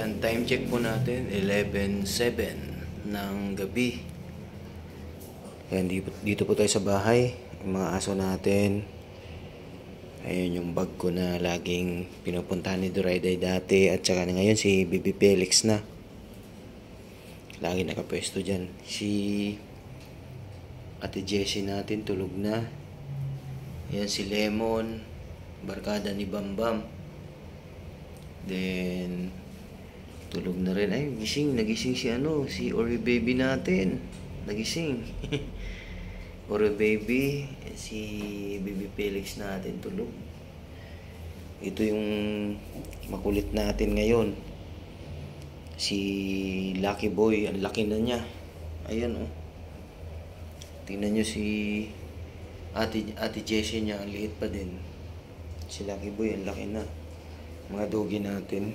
Ayan, time check po natin, 11:07 ng gabi. Ayan, dito po tayo sa bahay. Yung mga aso natin. Ayan yung bag ko na laging pinupuntahan ni Durayday dati. At saka na ngayon si Baby Felix na. Lagi nakapwesto dyan. Si Ate Jessie natin tulog na. Ayan si Lemon, barkada ni Bambam. Then tulog na rin. Ay, nagising si Ori Baby natin. Nagising. Ori Baby, si Baby Felix natin tulog. Ito yung makulit natin ngayon. Si Lucky Boy, ang laki na niya. Ayan oh. Tingnan nyo si Ate Jessie niya, ang liit pa din. Si Lucky Boy, ang laki na. Mga doggy natin.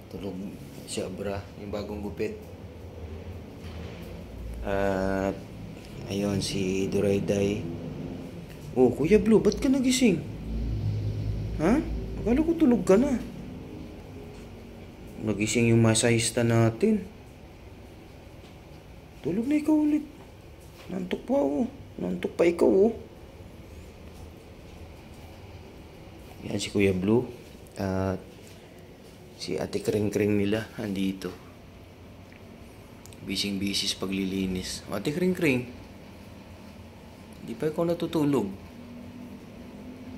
Tulog si Abra, yung bagong gupit. At ayun si Durayday. Oh, Kuya Blue, ba't ka nagising? Ha? Akala ko tulog ka na. Nagising yung masahista natin. Tulog na ikaw ulit. Nantok pa oh. Nantok pa ikaw oh. Yan si Kuya Blue. At si Ate Kring-Kring nila andito. Busy sa paglilinis. Ate Kring-Kring, di pa ikaw natutulog?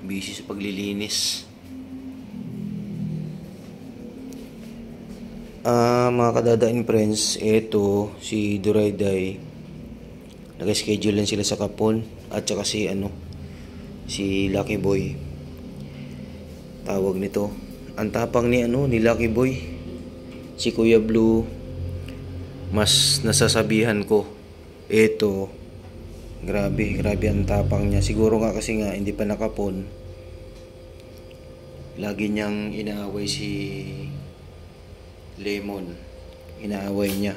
Busy sa paglilinis. Mga kadadaing friends, eto si Durayday. Nag-schedule lang sila sa Kapon. At saka si Lucky Boy. Tawag nito. Ang tapang ni Lucky Boy. Si Kuya Blue, mas nasasabihan ko. Eto, grabe ang tapang niya. Siguro nga kasi nga hindi pa nakapon. Lagi niyang inaaway si Lemon. Inaaway niya.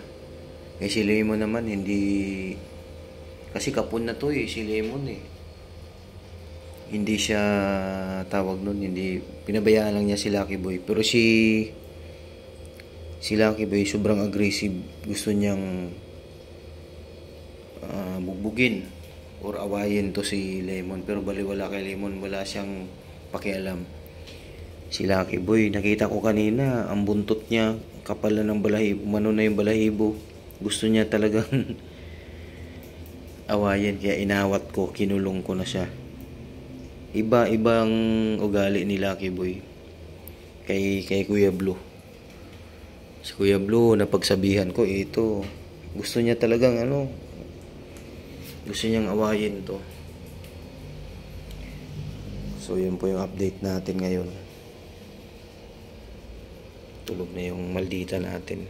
Eh si Lemon naman hindi, kasi kapon na to si Lemon Hindi siya tawag nun, hindi, pinabayaan lang niya si Lucky Boy. Pero si Lucky Boy sobrang aggressive. Gusto niyang bugbugin or awayin to si Lemon. Pero baliwala kay Lemon, wala siyang pakialam. Si Lucky Boy, nakita ko kanina, ang buntot niya, kapal na ng balahibo, umano na yung balahibo. Gusto niya talagang awayin, kaya inawat ko, kinulong ko na siya. Ibang ugali ni Lucky Boy kay Kuya Blue. Si Kuya Blue, napagsabihan ko, ito, gusto niya talagang gusto niyang awayin to. So yun po yung update natin ngayon. Tulog na yung maldita natin.